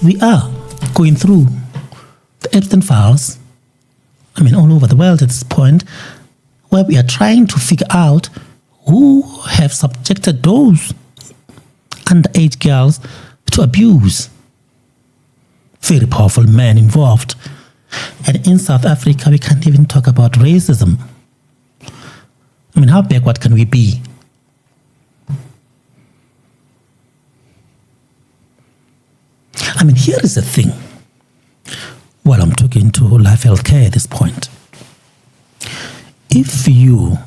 we are going through the Epstein files, all over the world at this point, where we are trying to figure out who have subjected those underage girls to abuse. Very powerful men involved. And in South Africa, we can't even talk about racism. How backward can we be? Here is the thing. While I'm talking to Life Healthcare at this point, if you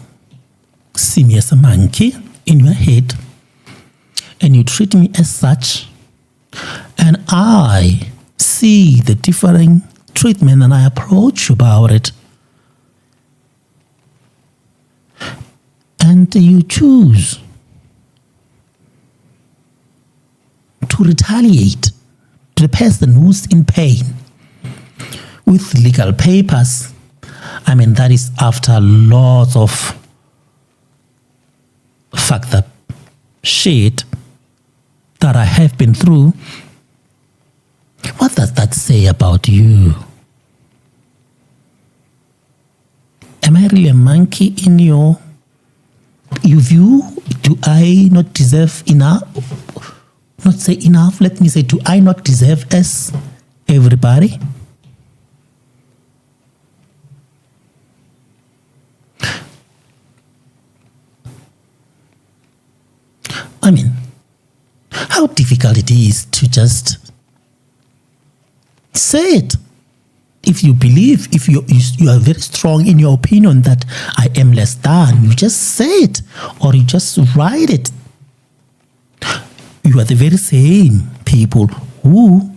see me as a monkey in your head and you treat me as such, and I see the differing treatment and I approach you about it, and you choose to retaliate to the person who's in pain with legal papers, that is after lots of fucked up shit that I have been through. What does that say about you? Am I really a monkey in your view? Do I not deserve enough? Not say enough, let me say, do I not deserve as everybody? How difficult it is to just say it. If you believe, if you are very strong in your opinion that I am less than, you just say it or you just write it. You are the very same people who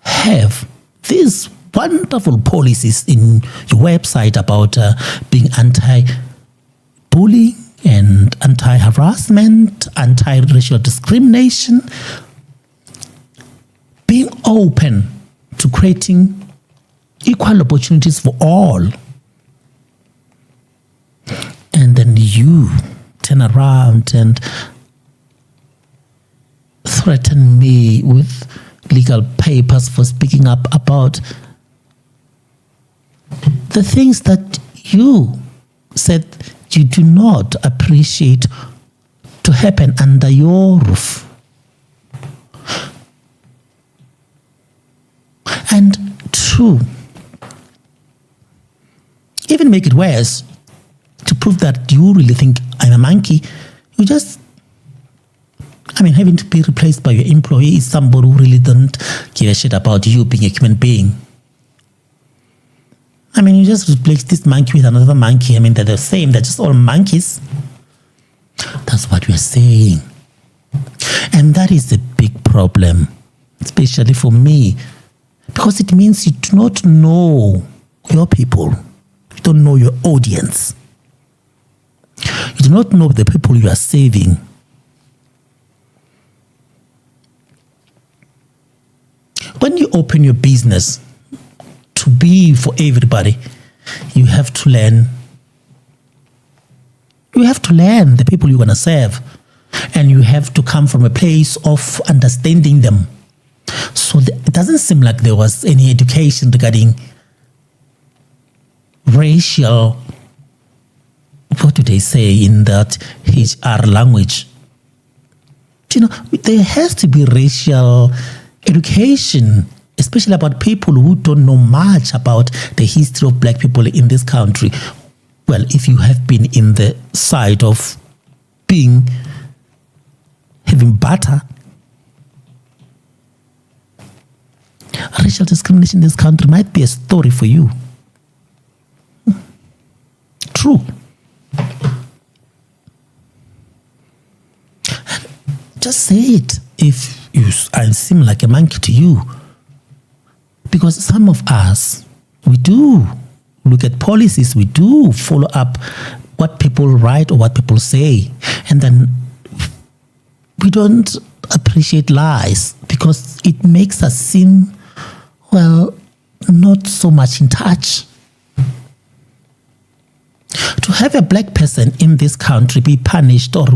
have these wonderful policies in your website about being anti-bullying and anti-harassment, anti-racial discrimination, being open to creating equal opportunities for all. And then you turn around and threaten me with legal papers for speaking up about the things that you said you do not appreciate to happen under your roof. And to even make it worse, to prove that you really think I'm a monkey, you just, having to be replaced by your employee is somebody who really doesn't give a shit about you being a human being. You just replace this monkey with another monkey. They're the same. They're just all monkeys. That's what we're saying. And that is a big problem, especially for me, because it means you do not know your people. You don't know your audience. You do not know the people you are saving. When you open your business to be for everybody, you have to learn. You have to learn the people you're going to serve. And you have to come from a place of understanding them. So it doesn't seem like there was any education regarding racial, what do they say in that HR language? There has to be racial education, especially about people who don't know much about the history of black people in this country. Well, if you have been in the side of having butter, racial discrimination in this country might be a story for you. True. Just say it if I seem like a monkey to you. Because some of us, we do look at policies, we do follow up what people write or what people say. And then we don't appreciate lies because it makes us seem, not so much in touch. To have a black person in this country be punished or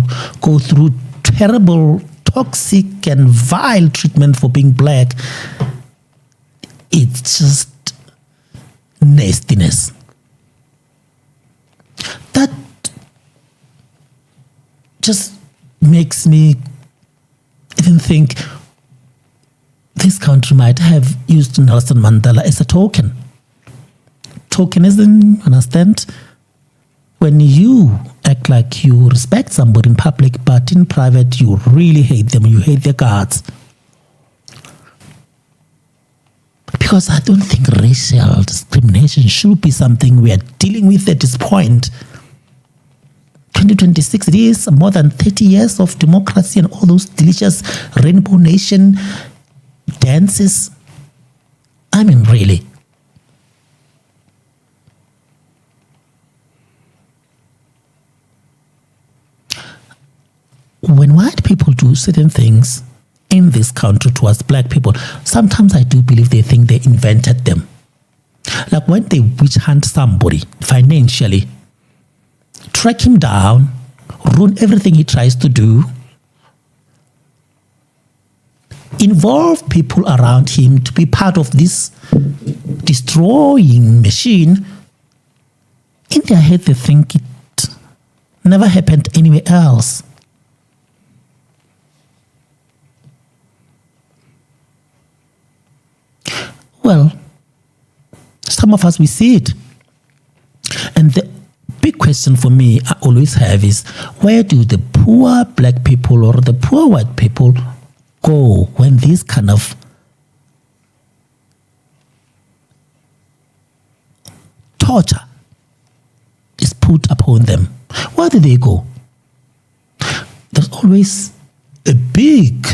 go through terrible toxic and vile treatment for being black. It's just nastiness. That just makes me even think this country might have used Nelson Mandela as a token. Tokenism, understand? When you act like you respect somebody in public, but in private you really hate them, you hate their guts. Because I don't think racial discrimination should be something we are dealing with at this point. 2026, it is more than 30 years of democracy and all those delicious Rainbow Nation dances. I mean, really. When white people do certain things in this country towards black people, sometimes I do believe they think they invented them. Like when they witch hunt somebody financially, track him down, ruin everything he tries to do, involve people around him to be part of this destroying machine. In their head, they think it never happened anywhere else. Well, some of us, we see it. And the big question for me I always have is, where do the poor black people or the poor white people go when this kind of torture is put upon them? Where do they go? There's always a big,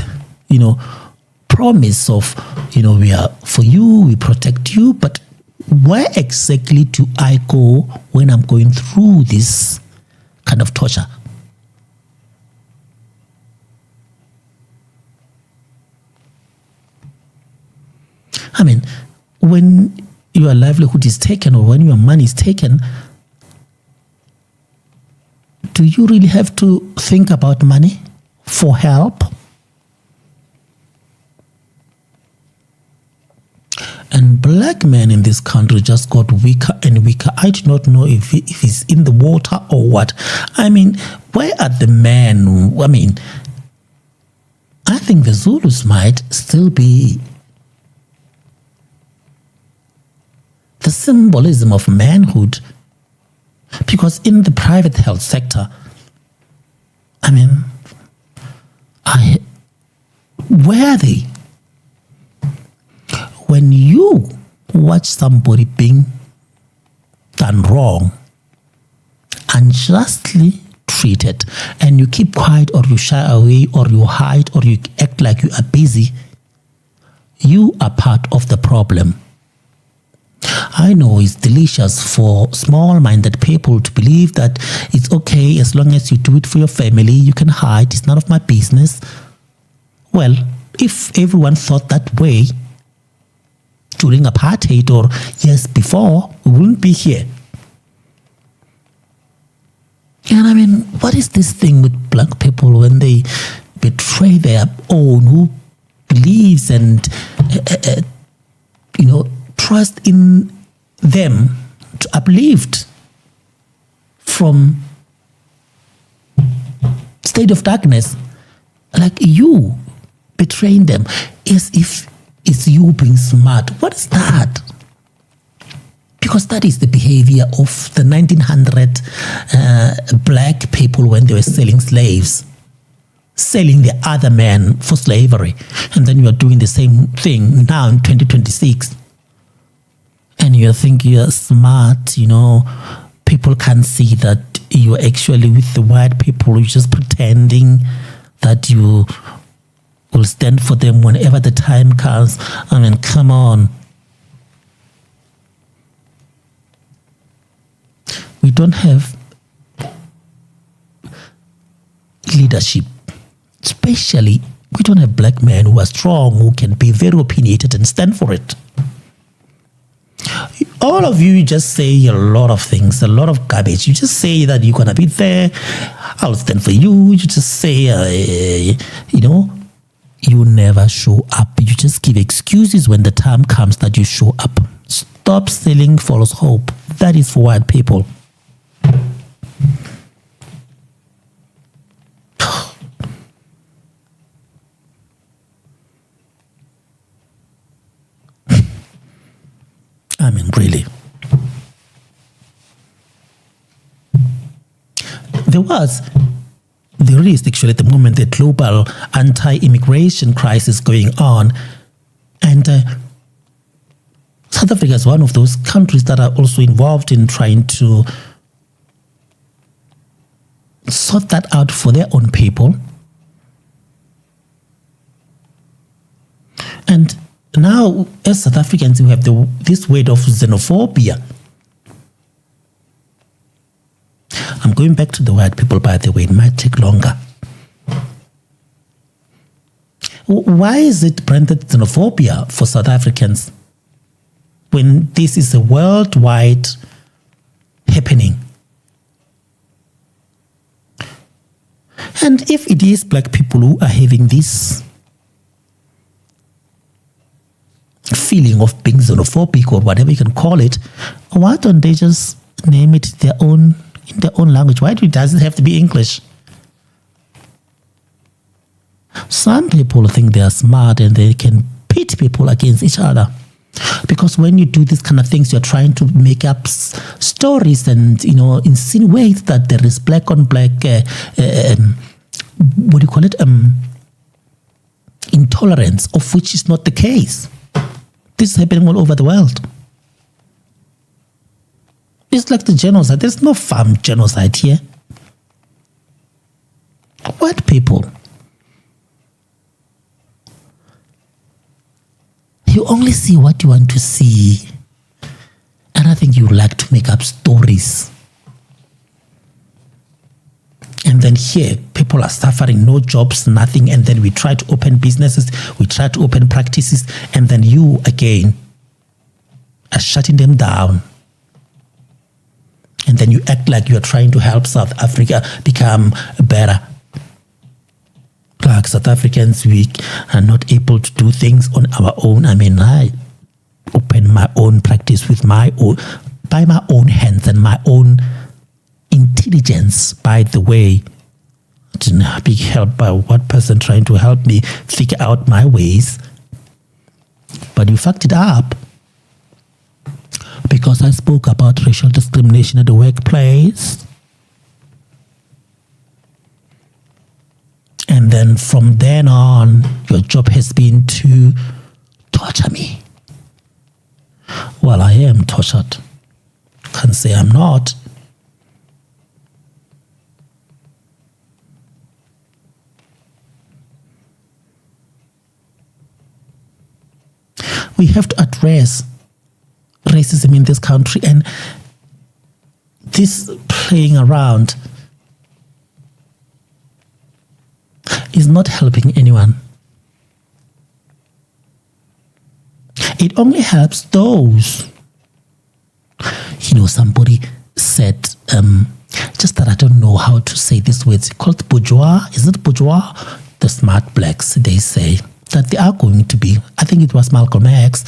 promise of, we are for you, we protect you, but where exactly do I go when I'm going through this kind of torture? I mean, when your livelihood is taken or when your money is taken, do you really have to think about money for help? And black men in this country just got weaker and weaker. I do not know if he's in the water or what. I mean, where are the men? I mean, I think the Zulus might still be the symbolism of manhood, because in the private health sector, I mean, where are they? When you watch somebody being done wrong, unjustly treated, and you keep quiet or you shy away or you hide or you act like you are busy, you are part of the problem. I know it's delicious for small-minded people to believe that it's okay as long as you do it for your family, you can hide, it's none of my business. Well, if everyone thought that way during apartheid or years before, we wouldn't be here. And I mean, what is this thing with black people when they betray their own, who believes and, trust in them to uplift from state of darkness, like you betraying them as if it's you being smart. What is that? Because that is the behavior of the 1900 black people when they were selling slaves, selling the other man for slavery. And then you are doing the same thing now in 2026. And you think you're smart, people can't see that you're actually with the white people. You're just pretending that you will stand for them whenever the time comes. I mean, come on. We don't have leadership. Especially, we don't have black men who are strong, who can be very opinionated and stand for it. All of you just say a lot of things, a lot of garbage. You just say that you're going to be there. I'll stand for you. You just say, you never show up. You just give excuses when the time comes that you show up. Stop selling false hope. That is for white people. I mean, really. There is actually at the moment a global anti-immigration crisis going on. And South Africa is one of those countries that are also involved in trying to sort that out for their own people. And now, as South Africans, we have this word of xenophobia. I'm going back to the white people, by the way. It might take longer. Why is it branded xenophobia for South Africans when this is a worldwide happening? And if it is black people who are having this feeling of being xenophobic or whatever you can call it, why don't they just name it in their own language? Why does it have to be English? Some people think they are smart and they can pit people against each other. Because when you do these kind of things, you're trying to make up stories and, insinuate that there is black on black, intolerance, of which is not the case. This is happening all over the world. It's like the genocide. There's no farm genocide here. White people. You only see what you want to see. And I think you like to make up stories. And then here, people are suffering, no jobs, nothing. And then we try to open businesses, we try to open practices. And then you, again, are shutting them down. And then you act like you're trying to help South Africa become better. Like South Africans, we are not able to do things on our own. I mean, I open my own practice by my own hands and my own intelligence, by the way. I didn't be helped by one person trying to help me figure out my ways. But you fucked it up. Because I spoke about racial discrimination at the workplace. And then from then on, your job has been to torture me. Well, I am tortured. Can't say I'm not. We have to address racism in this country, and this playing around is not helping anyone. It only helps those. Somebody said, just that I don't know how to say this word. It's called bourgeois. Is it bourgeois? The smart blacks, they say that they are going to be, I think it was Malcolm X,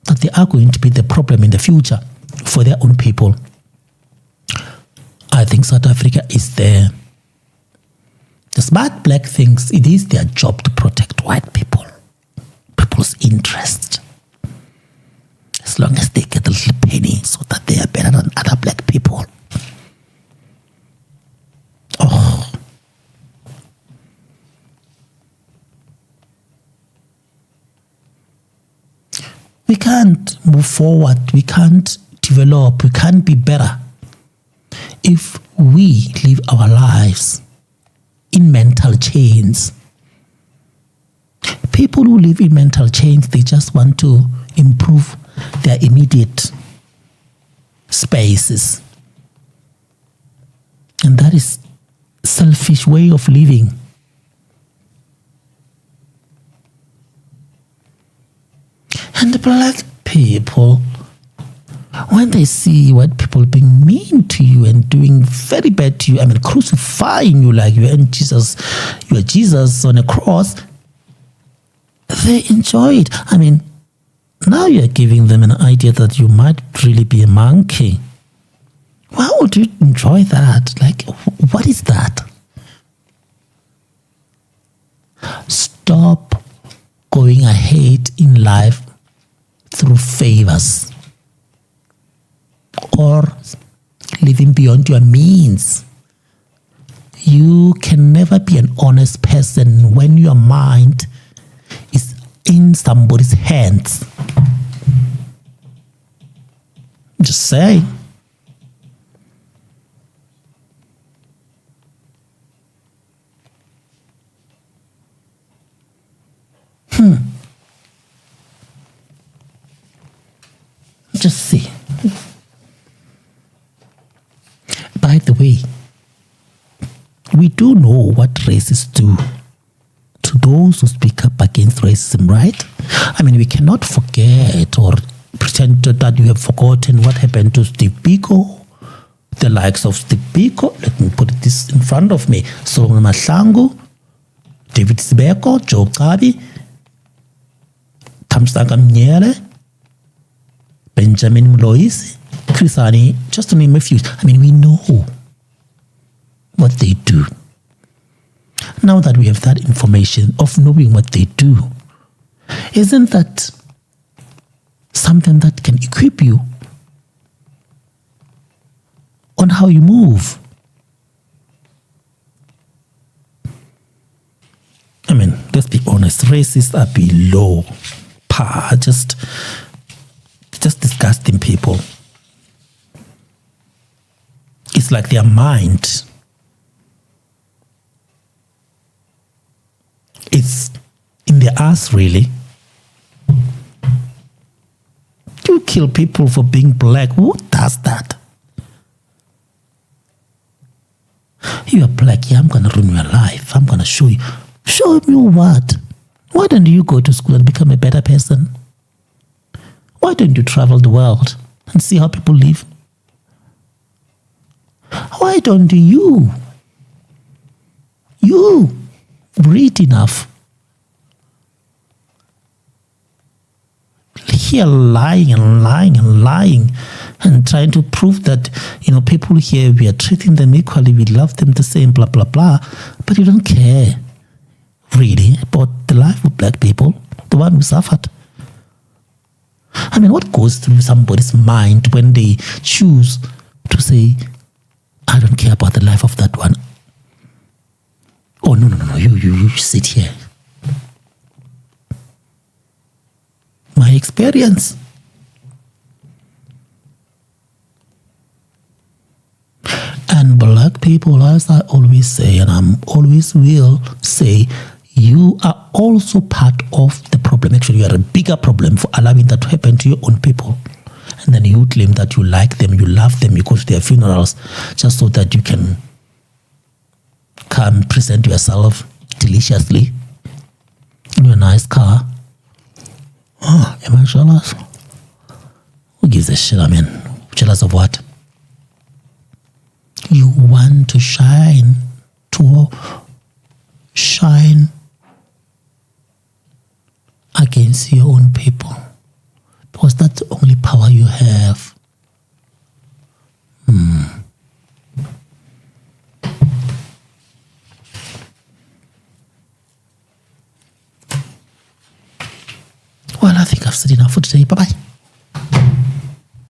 that they are going to be the problem in the future for their own people. I think South Africa is there. The smart black thinks it is their job to protect white people, people's interest. As long as they get a little penny so that they are better than other black people. Oh. We can't move forward. We can't develop. We can't be better if we live our lives in mental chains. People who live in mental chains, they just want to improve their immediate spaces. And that is a selfish way of living. And the black people, when they see white people being mean to you and doing very bad to you, I mean, crucifying you like you are Jesus on a cross, they enjoy it. I mean, now you're giving them an idea that you might really be a monkey. Why would you enjoy that? Like, what is that? Stop going ahead in life through favors or living beyond your means. You can never be an honest person when your mind is in somebody's hands. Just say. Just see. By the way, we do know what racists do to those who speak up against racism, right? I mean, we cannot forget or pretend that you have forgotten what happened to Steve Biko, the likes of Steve Biko. Let me put this in front of me. Solomon Mahlangu, David Sibeko, Joe Kabi, Thamsanqa Mnyele, Benjamin Mloisi, Chris Hani, just to name a few. I mean, we know what they do. Now that we have that information of knowing what they do, isn't that something that can equip you on how you move? I mean, let's be honest, racists are below par, just disgusting people. It's like their mind is in their ass, really. You kill people for being black. Who does that? You are black. Yeah, I'm going to ruin your life. I'm going to show you. Show you what? Why don't you go to school and become a better person? Why don't you travel the world and see how people live? Why don't you read enough? Here lying and trying to prove that, people here, we are treating them equally, we love them the same, blah, blah, blah. But you don't care, really, about the life of black people, the one who suffered. I mean, what goes through somebody's mind when they choose to say, I don't care about the life of that one? Oh, no, you sit here. My experience. And black people, as I always say, and I always will say, you are also part of the problem. Actually, you are a bigger problem for allowing that to happen to your own people. And then you claim that you like them, you love them, you go to their funerals just so that you can come present yourself deliciously in your nice car. Oh, am I jealous? Who gives a shit? I mean, jealous of what? You want to shine against your own people, because that's the only power you have. Well, I think I've said enough for today. Bye-bye.